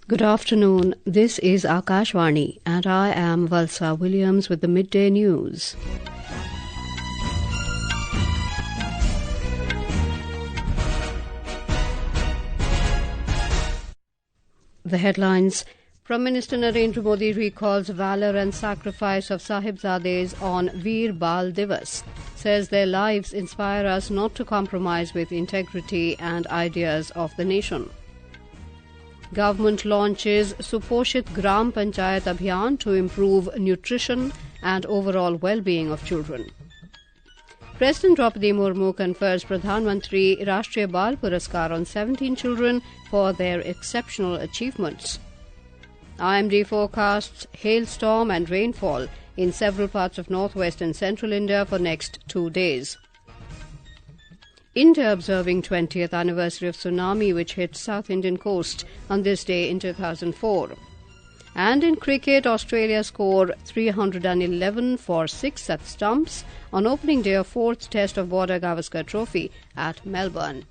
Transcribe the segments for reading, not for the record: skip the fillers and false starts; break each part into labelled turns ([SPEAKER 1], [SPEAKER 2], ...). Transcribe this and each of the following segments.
[SPEAKER 1] Good afternoon. This is Akashvani, and I am Valsa Williams with the midday news. The headlines. Prime Minister Narendra Modi recalls valour and sacrifice of Sahibzades on Veer Bal Divas, says their lives inspire us not to compromise with integrity and ideas of the nation. Government launches Suposhit Gram Panchayat Abhiyan to improve nutrition and overall well-being of children. President Draupadi Murmu confers Pradhan Mantri Rashtriya Bal Puraskar on 17 children for their exceptional achievements. IMD forecasts hailstorm and rainfall in several parts of northwest and central India for next 2 days. India observing 20th anniversary of tsunami which hit South Indian coast on this day in 2004. And in cricket, Australia score 311 for 6 at stumps on opening day of 4th Test of Border Gavaskar Trophy at Melbourne.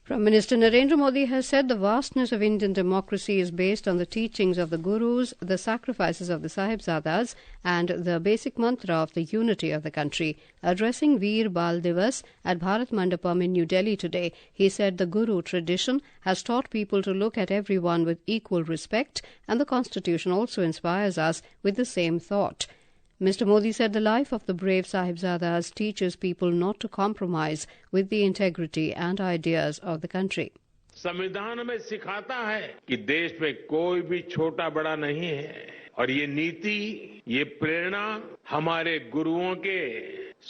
[SPEAKER 1] Prime Minister Narendra Modi has said the vastness of Indian democracy is based on the teachings of the Gurus, the sacrifices of the Sahibzadas, and the basic mantra of the unity of the country. Addressing Veer Bal Divas at Bharat Mandapam in New Delhi today, he said the Guru tradition has taught people to look at everyone with equal respect, and the Constitution also inspires us with the same thought. Mr. Modi said the life of the brave Sahibzadas teaches people not to compromise with the integrity and ideas of the country.
[SPEAKER 2] संविधान में सिखाता है कि देश में कोई भी छोटा बड़ा नहीं है और ये नीति, ये प्रेरणा हमारे गुरुओं के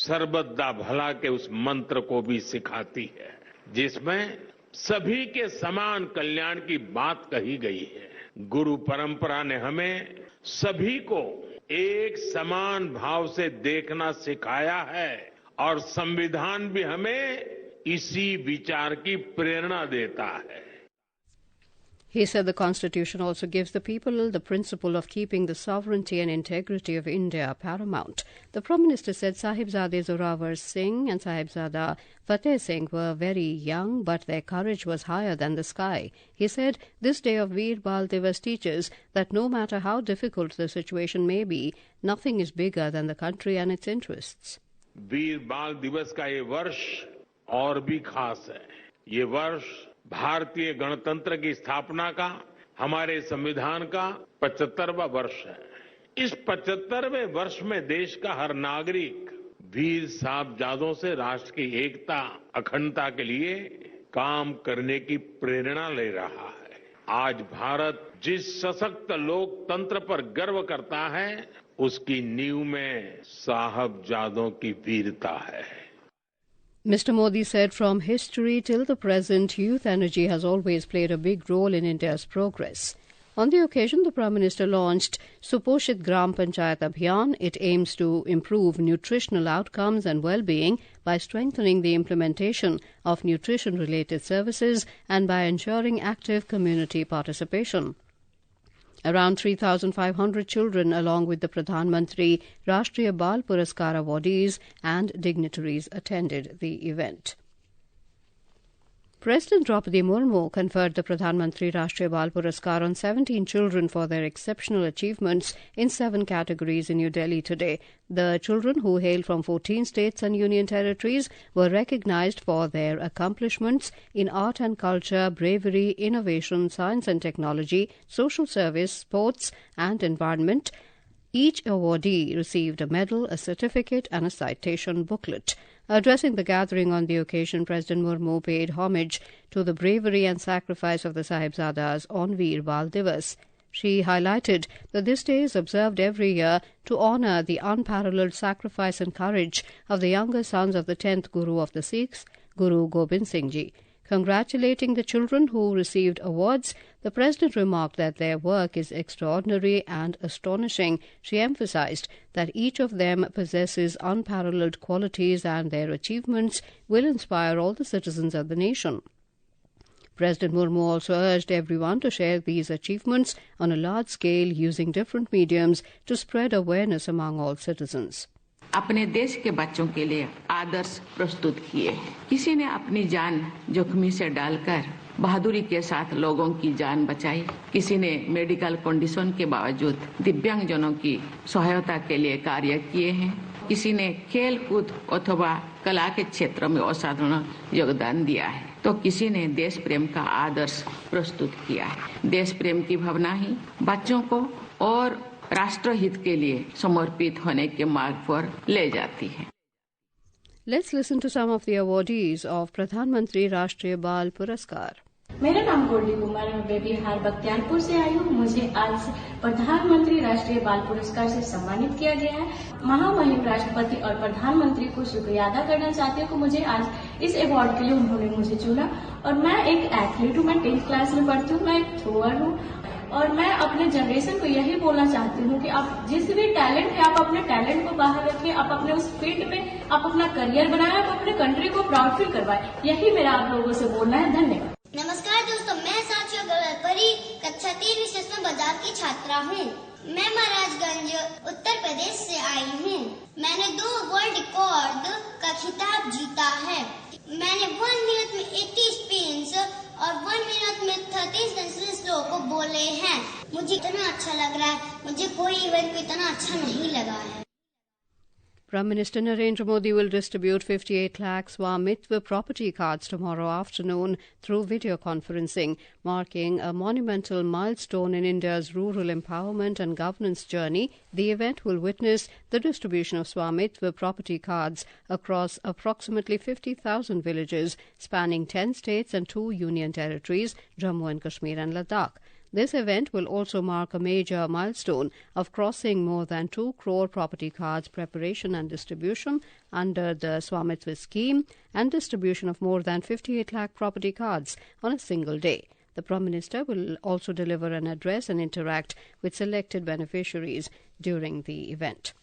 [SPEAKER 2] सर्वदा भला के उस मंत्र को भी सिखाती है, जिसमें सभी के समान कल्याण की बात कही गई है। गुरु परंपरा ने हमें सभी को एक समान भाव से देखना सिखाया है और संविधान भी हमें इसी विचार की प्रेरणा देता है.
[SPEAKER 1] He said the Constitution also gives the people the principle of keeping the sovereignty and integrity of India paramount. The Prime Minister said Sahibzade Zorawar Singh and Sahibzada Fateh Singh were very young, but their courage was higher than the sky. He said this day of Veer Bal Divas teaches that no matter how difficult the situation may be, nothing is bigger than the country and its interests.
[SPEAKER 2] वीर बाल दिवस का ये वर्ष और भी खास है. ये वर्ष भारतीय गणतंत्र की स्थापना का, हमारे संविधान का 75वां वर्ष है. इस 75वें वर्ष में देश का हर नागरिक वीर साहबजादों से राष्ट्र की एकता, अखंडता के लिए काम करने की प्रेरणा ले रहा है. आज भारत जिस सशक्त लोकतंत्र पर गर्व करता है, उसकी नींव में साहबजादों की वीरता है.
[SPEAKER 1] Mr. Modi said from history till the present, youth energy has always played a big role in India's progress. On the occasion, the Prime Minister launched Suposhit Gram Panchayat Abhiyan. It aims to improve nutritional outcomes and well-being by strengthening the implementation of nutrition-related services and by ensuring active community participation. Around 3,500 children, along with the Pradhan Mantri Rashtriya Bal Puraskar awardees and dignitaries, attended the event. President Draupadi Murmu conferred the Pradhan Mantri Rashtriya Bal Puraskar on 17 children for their exceptional achievements in 7 categories in New Delhi today. The children, who hail from 14 states and union territories, were recognized for their accomplishments in art and culture, bravery, innovation, science and technology, social service, sports and environment. Each awardee received a medal, a certificate and a citation booklet. Addressing the gathering on the occasion, President Murmu paid homage to the bravery and sacrifice of the Sahibzadas on Veer Bal Divas. She highlighted that this day is observed every year to honour the unparalleled sacrifice and courage of the younger sons of the 10th Guru of the Sikhs, Guru Gobind Singh Ji. Congratulating the children who received awards, the President remarked that their work is extraordinary and astonishing. She emphasized that each of them possesses unparalleled qualities and their achievements will inspire all the citizens of the nation. President Murmu also urged everyone to share these achievements on a large scale using different mediums to spread awareness among all citizens.
[SPEAKER 3] अपने देश के बच्चों के लिए आदर्श प्रस्तुत किए हैं। किसी ने अपनी जान जोखिम से डालकर बहादुरी के साथ लोगों की जान बचाई, किसी ने मेडिकल कंडीशन के बावजूद दिव्यांगजनों की सहायता के लिए कार्य किए हैं, किसी ने खेल कूद अथवा कला के क्षेत्र में असाधारण योगदान दिया है, तो किसी ने देश प्रेम का आदर्श प्रस्तुत किया है। देश प्रेम की भावना ही बच्चों को और राष्ट्र हित के लिए समर्पित होने के मार्ग पर ले जाती है।
[SPEAKER 1] Let's listen to some of the awardees of Pradhan Mantri Rashtriya Bal Puraskar.
[SPEAKER 4] मेरा नाम गोल्डी कुमार है, मैं बिहार बख्तियारपुर से आई हूँ। मुझे आज प्रधानमंत्री राष्ट्रीय बाल पुरस्कार से सम्मानित किया गया है। महामहिम राष्ट्रपति और प्रधानमंत्री को शुक्रिया अदा करना चाहती हूँ कि मुझे आज इस अवार्ड के लिए उन्होंने मुझे चुना। और मैं एक एथलीट हूँ, मैं 10th क्लास में पढ़ती हूँ, मैं एक थ्रोअर हूँ और मैं अपने जनरेशन को यही बोलना चाहती हूँ कि आप जिस भी टैलेंट है, आप अपने टैलेंट को बाहर रखिए, आप अपने उस फील्ड में आप अपना करियर बनाएं, आप अपने कंट्री को प्राउड फील करवाएं। यही मेरा आप लोगों से बोलना है। धन्यवाद।
[SPEAKER 5] नमस्कार दोस्तों, मैं साक्षी अग्रवाल कक्षा 3 स्टेशन बाजार की छात्रा हूँ। मैं महाराजगंज उत्तर प्रदेश से आई हूँ। मैंने 2 वर्ल्ड रिकॉर्ड का खिताब जीता है। मैंने 1 मिनट में 80 स्पिन्स और 1 मिनट में 30 सेंचुरी स्लो को बोले हैं। मुझे इतना अच्छा लग रहा है, मुझे कोई इवेंट इतना अच्छा नहीं लगा है।
[SPEAKER 1] Prime Minister Narendra Modi will distribute 58 lakh Swamitva property cards tomorrow afternoon through video conferencing, marking a monumental milestone in India's rural empowerment and governance journey. The event will witness the distribution of Swamitva property cards across approximately 50,000 villages spanning 10 states and 2 union territories, Jammu and Kashmir and Ladakh. This event will also mark a major milestone of crossing more than 2 crore property cards preparation and distribution under the Swamitva scheme and distribution of more than 58 lakh property cards on a single day. The Prime Minister will also deliver an address and interact with selected beneficiaries during the event.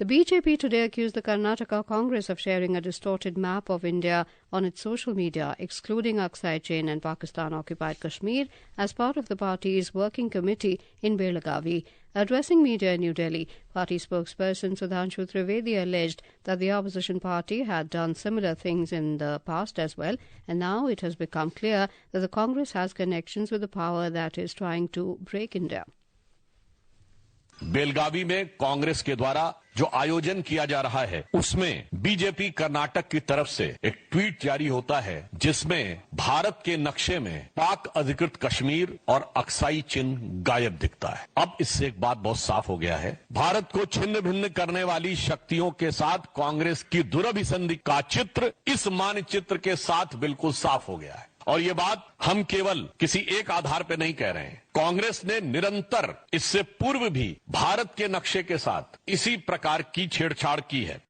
[SPEAKER 1] The BJP today accused the Karnataka Congress of sharing a distorted map of India on its social media, excluding Aksai Chin and Pakistan-occupied Kashmir as part of the party's working committee in Belagavi. Addressing media in New Delhi, party spokesperson Sudhanshu Trivedi alleged that the opposition party had done similar things in the past as well, and now it has become clear that the Congress has connections with the power that is trying to break India.
[SPEAKER 6] Belagavi में कांग्रेस के द्वारा जो आयोजन किया जा रहा है उसमें बीजेपी कर्नाटक की तरफ से एक ट्वीट जारी होता है जिसमें भारत के नक्शे में पाक अधिकृत कश्मीर और अक्साई चिन्ह गायब दिखता है। अब इससे एक बात बहुत साफ हो गया है, भारत को छिन्न भिन्न करने वाली शक्तियों के साथ कांग्रेस की दुरभिसंधि का चित्र इस मानचित्र के साथ बिल्कुल साफ हो गया है। और ये बात हम केवल किसी एक आधार पर नहीं कह रहे हैं, कांग्रेस ने निरंतर इससे पूर्व भी भारत के नक्शे के साथ इसी प्रकार की छेड़छाड़ की है।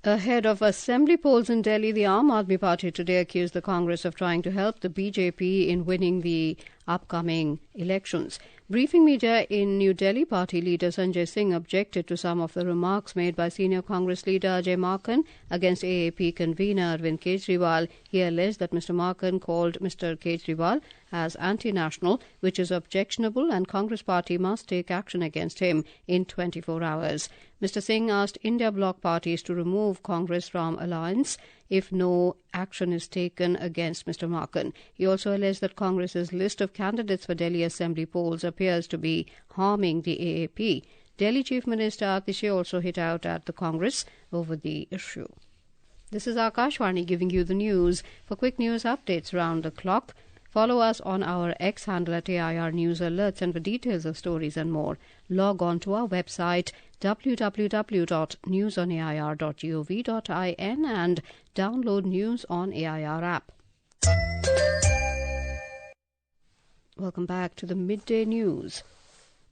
[SPEAKER 1] Ahead of assembly polls in Delhi, the Aam Aadmi Party today accused the Congress of trying to help the BJP in winning the upcoming elections. Briefing media in New Delhi, party leader Sanjay Singh objected to some of the remarks made by senior Congress leader Ajay Markan against AAP convener Arvind Kejriwal. He alleged that Mr. Markan called Mr. Kejriwal as anti-national, which is objectionable, and Congress party must take action against him in 24 hours. Mr. Singh asked India bloc parties to remove Congress from alliance if no action is taken against Mr. Markan. He also alleged that Congress's list of candidates for Delhi Assembly polls appears to be harming the AAP. Delhi Chief Minister Atishi also hit out at the Congress over the issue. This is Akashwani giving you the news. For quick news updates round the clock, follow us on our X handle at AIR News Alerts, and for details of stories and more, log on to our website www.newsonair.gov.in and download News on AIR app. Welcome back to the Midday News.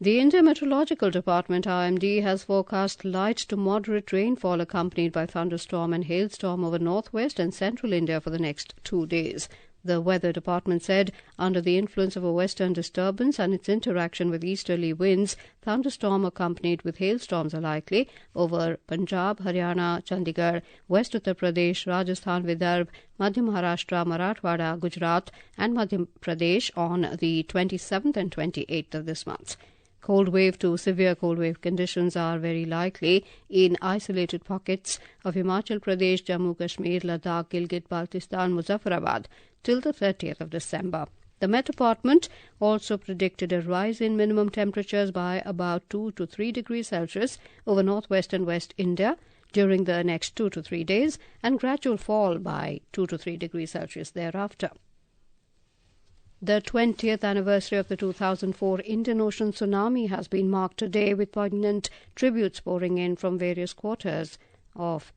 [SPEAKER 1] The India Meteorological Department IMD has forecast light to moderate rainfall accompanied by thunderstorm and hailstorm over northwest and central India for the next 2 days. The Weather Department said under the influence of a western disturbance and its interaction with easterly winds, thunderstorm accompanied with hailstorms are likely over Punjab, Haryana, Chandigarh, West Uttar Pradesh, Rajasthan, Vidarbh, Madhya Maharashtra, Marathwada, Gujarat and Madhya Pradesh on the 27th and 28th of this month. Cold wave to severe cold wave conditions are very likely in isolated pockets of Himachal Pradesh, Jammu Kashmir, Ladakh, Gilgit-Baltistan, Muzaffarabad till the 30th of December. The Met Department also predicted a rise in minimum temperatures by about 2 to 3 degrees Celsius over northwest and west India during the next 2 to 3 days and gradual fall by 2 to 3 degrees Celsius thereafter. The 20th anniversary of the 2004 Indian Ocean tsunami has been marked today with poignant tributes pouring in from various quarters of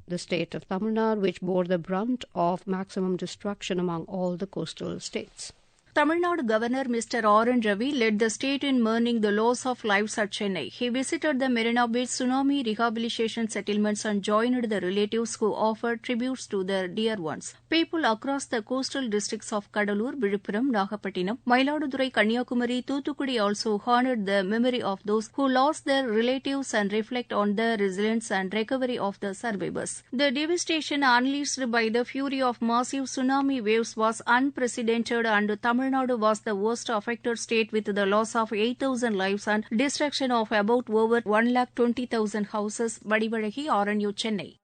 [SPEAKER 1] the state of Tamil Nadu, which bore the brunt of maximum destruction among all the coastal states.
[SPEAKER 7] Tamil Nadu Governor Mr. R.N. Ravi led the state in mourning the loss of lives at Chennai. He visited the Marina Bay tsunami rehabilitation settlements and joined the relatives who offered tributes to their dear ones. People across the coastal districts of Kadalur, Viluppuram, Nagapattinam, Mayiladurai, Kanyakumari, Thoothukudi also honored the memory of those who lost their relatives and reflect on the resilience and recovery of the survivors. The devastation unleashed by the fury of massive tsunami waves was unprecedented, and Tamil Nadu was the worst affected state with the loss of 8,000 lives and destruction of about over 120,000 houses. Badivazhagi, RNU, Chennai.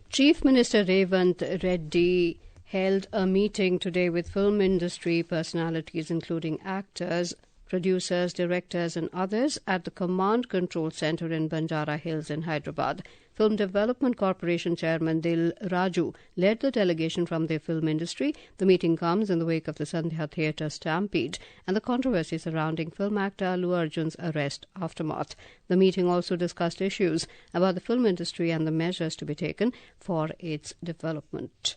[SPEAKER 1] Chief Minister Revanth Reddy held a meeting today with film industry personalities including actors, producers, directors and others at the Command Control Centre in Banjara Hills in Hyderabad. Film Development Corporation Chairman Dil Raju led the delegation from the film industry. The meeting comes in the wake of the Sandhya Theatre stampede and the controversy surrounding film actor Allu Arjun's arrest aftermath. The meeting also discussed issues about the film industry and the measures to be taken for its development.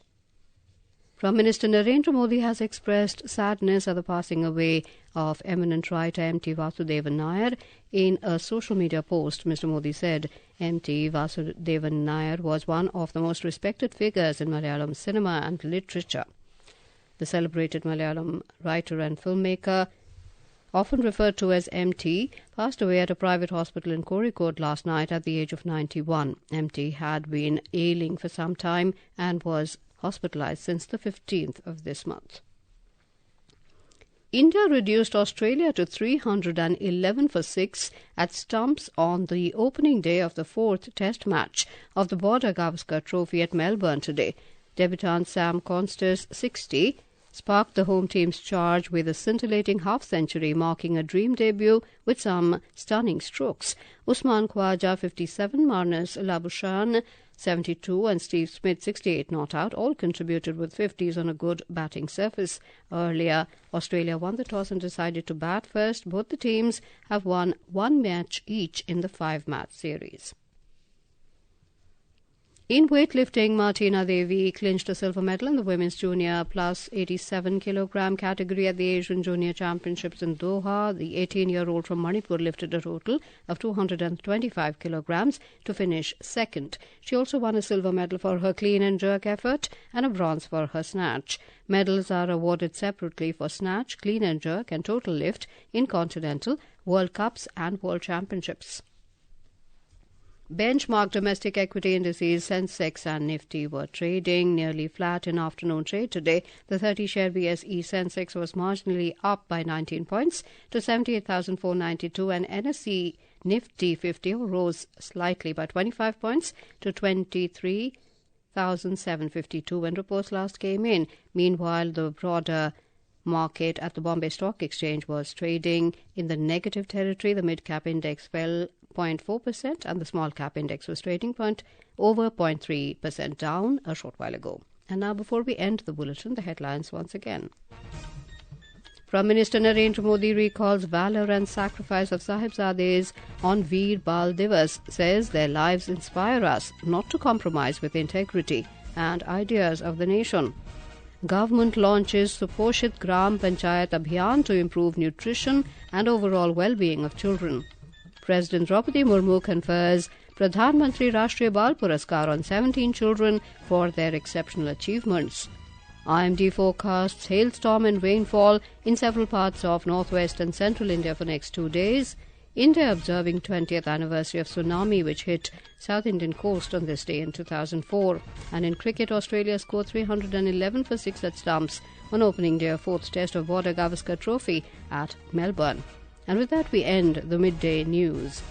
[SPEAKER 1] Prime Minister Narendra Modi has expressed sadness at the passing away of eminent writer M.T. Vasudevan Nair. In a social media post, Mr. Modi said M.T. Vasudevan Nair was one of the most respected figures in Malayalam cinema and literature. The celebrated Malayalam writer and filmmaker, often referred to as MT, passed away at a private hospital in Kozhikode last night at the age of 91. MT had been ailing for some time and was hospitalized since the 15th of this month. India reduced Australia to 311 for 6 at stumps on the opening day of the 4th Test match of the Border Gavaskar Trophy at Melbourne today. Debutant Sam Conster's 60 sparked the home team's charge with a scintillating half-century, marking a dream debut with some stunning strokes. Usman Khwaja 57, Marnus Labuschagne 72 and Steve Smith 68 not out, all contributed with 50s on a good batting surface. Earlier, Australia won the toss and decided to bat first. Both the teams have won one match each in the 5-match series. In weightlifting, Martina Devi clinched a silver medal in the women's junior plus 87 kilogram category at the Asian Junior Championships in Doha. The 18-year-old from Manipur lifted a total of 225 kilograms to finish second. She also won a silver medal for her clean and jerk effort and a bronze for her snatch. Medals are awarded separately for snatch, clean and jerk and total lift in continental, World Cups and World Championships. Benchmark domestic equity indices Sensex and Nifty were trading nearly flat in afternoon trade today. The 30-share BSE Sensex was marginally up by 19 points to 78,492 and NSE Nifty 50 rose slightly by 25 points to 23,752 when reports last came in. Meanwhile, the broader market at the Bombay Stock Exchange was trading in the negative territory. The mid-cap index fell 0.4% and the small-cap index was trading over 0.3% down a short while ago. And now, before we end the bulletin, the headlines once again. Prime Minister Narendra Modi recalls valour and sacrifice of Sahibzades on Veer Bal Divas, says their lives inspire us not to compromise with integrity and ideas of the nation. Government launches Suposhit Gram Panchayat Abhiyan to improve nutrition and overall well-being of children. President Draupadi Murmu confers Pradhan Mantri Rashtriya Bal Puraskar on 17 children for their exceptional achievements. IMD forecasts hailstorm and rainfall in several parts of northwest and central India for next 2 days. India observing 20th anniversary of tsunami which hit South Indian coast on this day in 2004. And in cricket, Australia scored 311 for 6 at stumps on opening day of 4th Test of Border Gavaskar Trophy at Melbourne. And with that, we end the midday news.